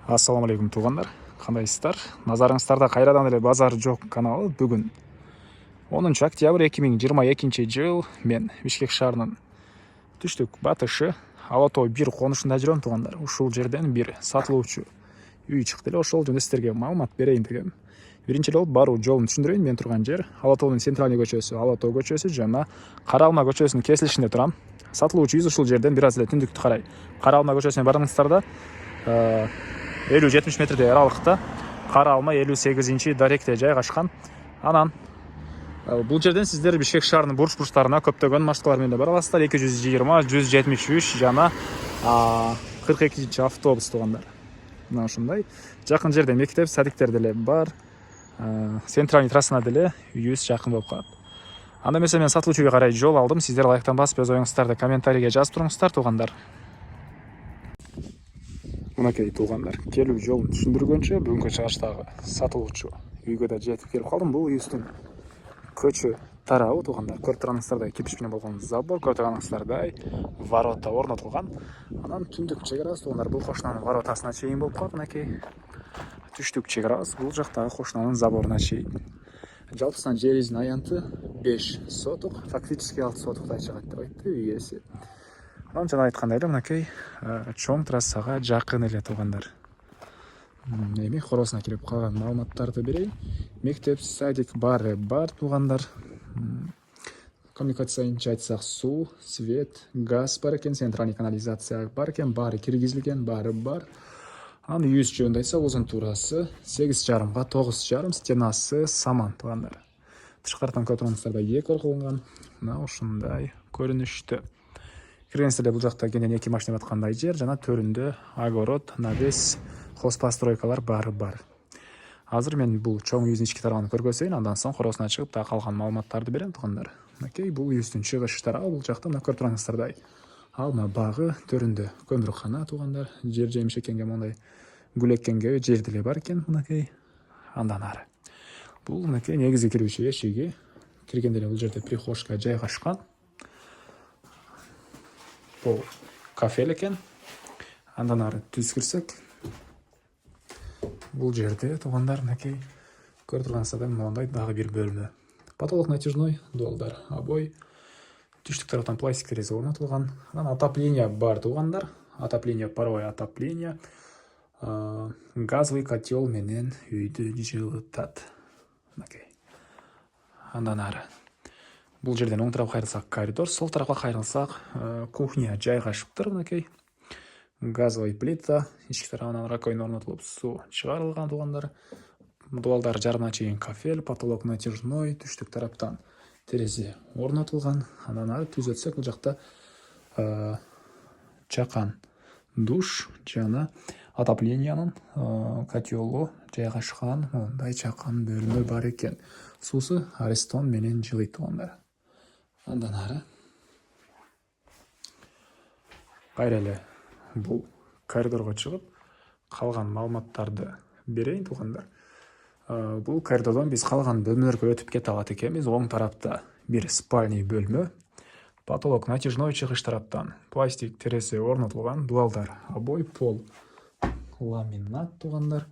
Ассаламу алейкум туғандар, қандайсыздар? Назарыңыздарда қайрадан эле базар жоқ каналы. Бүгін 10 октябрь 2022 жыл мен Бишкек шаарынын түштүк батышы Ала Тоо 1 конушунда жүрөм туғандар. Ушул жерден бир сатылуучу үй чыкты эле, ошол жөнүндө сиздерге маалымат берейин дегем. Биринчи эле баруу жолун түшүндүрөйүн. Мен турган жер Ала Тоонун центральный көчөсү, Ала Тоо көчөсү жана Кара Алма көчөсүнүн кесилишинде турам. Сатылуучу үй ушул жерден бир аз эле түндүктү карай Кара Алма көчөсүнө барыңыздарда 50-70 метрдей аралыкта Кара Алма 58-ci даректе жайгашкан. Анан бул жерден сиздер Бишкек шаарынын бурч-бурчтарына көптөгөн маршруткалар менен бара аласыздар. 220, 173 жана 42-ci автобус тугандар. Мына ушундай жакын жерде мектеп, садиктер деле бар. Центральный трассана деле үйүбүз жакын болуп калат. Анда эмесе мен сатылуучуга карай жол алдым. Сиздер лайктан басып өз оюңуздарды комментарийге жазып туруңуздар тугандар. Мынакей тугандар, келүү жолун түшүндүргөнчө бүгүнкү чыгыштагы сатылуучу үйгө да жетип келип калдым. Бул үйүбүздүн көчө тарабы тугандар. Көрүп турганыңыздардай кирпич менен болгон забор, көрүп турганыңыздардай ворота орнотулган. Анан түндүк чек арабыз тугандар. Бул кошунанын воротасына чейин болуп калат. Мынакей түштүк чек арабыз бул жактагы кошунанын заборуна чейин. Жалпысынан жерибиздин аянты 5 сотук, фактически 6 сотуктай чыгат деп айтты үй ээси. Анан жана айткандай эле мынакей чоң трассага жакын эле тугандар. Эми хоросуна кирип калган маалыматтарды берейин. Мектеп, садик баары бар тугандар. Коммуникацияны айтсак, суу, свет, газ бар экен, центральный канализация бар экен, баары киргизилген, баары бар. Анан үйүбүз жөнүндө айтсак, узун туурасы 8,5 га 9,5, стенасы саман тугандар. Тышкарыдан көрүп турганыңыздардай декор кылынган. Мына ушундай көрүнүштө. Киргенсизде бул жакта кенен 2 машина аткандай жер жана төрүндө огород, навес, хозпостройкалар баары бар. Азыр мен бул чоң үйүбүздүн ички тарабын көргөзөйүн, андан соң хоросуна чыгып да калган маалыматтарды берем тугандар. Мынакей бул үйүбүздүн чыгыш тарабы, бул жакта мына көрүп турганыңыздардай алма багы, төрүндө көмүркана тугандар. Жер жемиш экенге мондай гүл эккенге жер деле бар экен мынакей. Андан ары бул мынакей негизги кирүүчү эшиги. Киргенде эле бул жерде прихожка жайгашкан. Бул кафе экен. Андан ары түз кирсек, бул жерде тугандар мынакей көрүп турганыңыздардай моундай дагы бир бөлмө. Потолок натяжной, дуалдар обой. Түштүк тараптан пластик терезе орнотулган. Анан отопление бар тугандар. Отопление, паровое отопление. Газовый котел менен үйдү жылытат. Мынакей. Андан ары бул жерден оң тарапка кайрылсак коридор, сол тарапка кайрылсак кухня жайгашыптыр мынакей. Газовый плита, ички тарабынан раковина орнотулуп, суу чыгарылган тугандар. Дуалдар жарымына чейин кафель, потолок натяжной, түштүк тараптан терезе орнотулган. Андан ары түз өтсөк, бул жакта чакан душ жана отоплениянын котелу жайгашкан мондай чакан бөлмө бар экен. Суусу Аристон менен жылыйт тугандар. Андан ары кайра эле бул коридорго чыгып калган маалыматтарды берейин тугандар. Бул коридордон биз калган бөлмөлөргө өтүп кете алат экенбиз. Оң тарапта бир спальный бөлмө, потолок натяжной, чыгыш тараптан пластик терезе орнотулган, дуалдар обой, пол ламинат тугандар.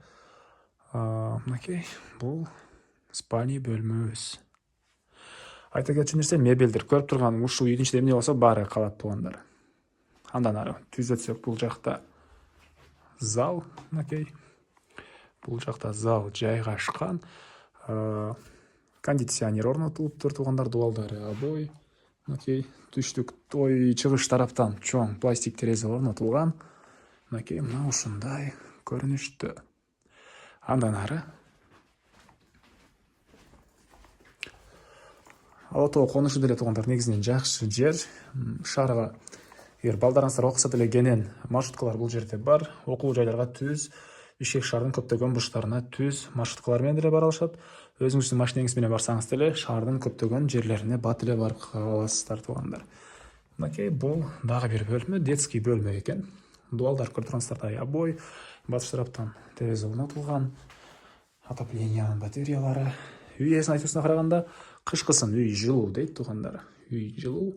Мынакей бул спальный бөлмөбүз. Айта кетчү нерсе, мебелдер көрүп турганым ушул үйдүн ичинде эмне болсо баары калат тугандар. Андан ары түз өтсөк, бул жакта зал, мынакей. Бул жакта зал жайгашкан. Кондиционер орнотулуптур тугандар, дуалдары обой. Мынакей түштүк чыгыш тараптан чоң пластик терезе орнотулган. Мынакей мына ушундай көрүнүштө. Андан ары Ала Тоо конушу деле тугандар негизинен жакшы жер. Шаарга эгер балдарыңыздар окуса деле кенен маршруткалар бул жерде бар. Окуу жайларга түз, Бишкек шаарынын көптөгөн бурчтарына түз маршруткалар менен деле бара алышат. Өзүңүздүн машинеңиз менен барсаңыз деле шаардын көптөгөн жерлерине бат эле барып кала аласыздар тугандар. Мынакей бул дагы бир бөлмө, детский бөлмө экен. Дуалдар көрүп турганыңыздардай обой, батыш тараптан терезе орнотулган, отоплениянын батареялары. Үй ээсинин айтуусуна караганда кышкысын үй жылуу дейт тугандар. Үй жылуу.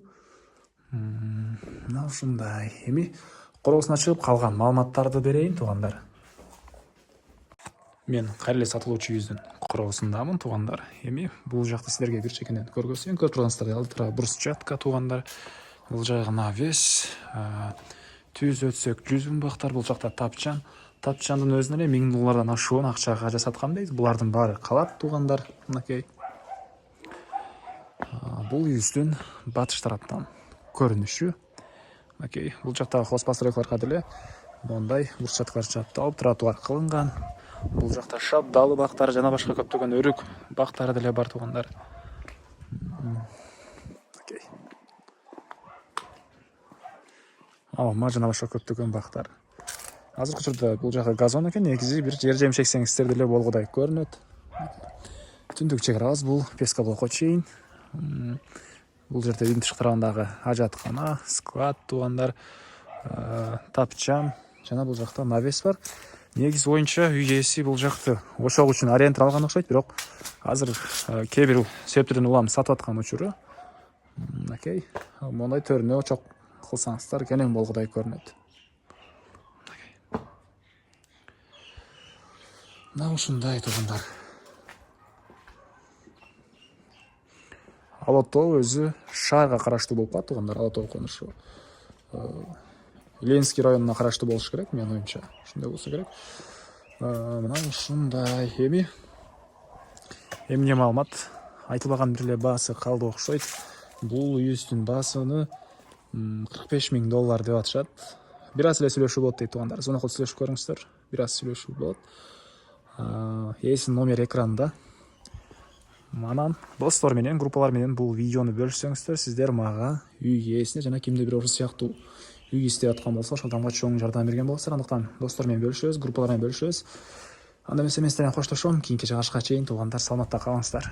Мына ушундай. Эми коросуна чыгып калган маалыматтарды берейин тугандар. Мен Кареле сатылуучу үйүздүн куроосундамын туугандар. Эми бул жакта силерге бир чекинен көргөзөйүн. Көрүп тургансыздар алдыра брусчатка туугандар. Бул жагы навес, түз өтсөк 100 000 бактар. Бул жакта тапчан. Тапчандын өзүнө эле $1000 ашуун акчага жасаткан дейт. Булардын баары калат туугандар. Мынакей. Бул үйүздүн батыш тараптан көрүнүшү. Мынакей. Бул жактагы хозпостройкаларга деле мондай брусчаткалар чапталып, тротуар кылынган. Бул жакта шабдалы бактар жана башка көптөгөн өрүк бактары деле бар туугандар. Окей. Алма жана башка көптөгөн бактар. Азыркы учурда бул жагы газон экен, негизи бир жер жемиш эксеңиздер деле болгудай көрүнөт. Түндүк чек арабыз бул Пескоблокко чейин. Бул жерде үйдүн тышкы тарабындагы ажаткана, склад туугандар, тапчан жана бул жакта навес бар. Негиз боюнча үй ээси бул жакты ошол үчүн аренда алган окшойт, бирок азыр кээ бир себептерден улам сатып аткан учуру. Окей. Мондай төрүнө чок кылсаңыздар кенен болгудай көрүнөт. Мына ушундай туугандар. Ала тоо өзү шаарга караштуу болуп калат туугандар. Ала тоо конушу Ленинский районуна караштуу болуш керек, менин оюмча. Ушундай болсо керек. Мына ушундай. Эми эмне маалымат айтылбаган бир эле баасы калды окшойт. Бул үйүздүн баасыны $45,000 деп атышат. Бир аз эле сүйлөшүү болот дейт туугандар. Зонокол сүйлөшүп көрүңүздөр. Бир аз сүйлөшүү болот. Ээсинин номери экранда. Манан достор менен, группалар менен бул видеону бөлүшсөңүздөр, сиздер мага үй ээсине жана кимде бир ошол сыяктуу үй издеп аткан болсо, ошол адамга чоң жардам берген болосуздар. Андыктан достор менен бөлүшөбүз, группалар менен бөлүшөбүз. Анда эмесе мен сиздер менен коштошом. Кийинки чыгарышка чейин туугандар саламатта калыңыздар.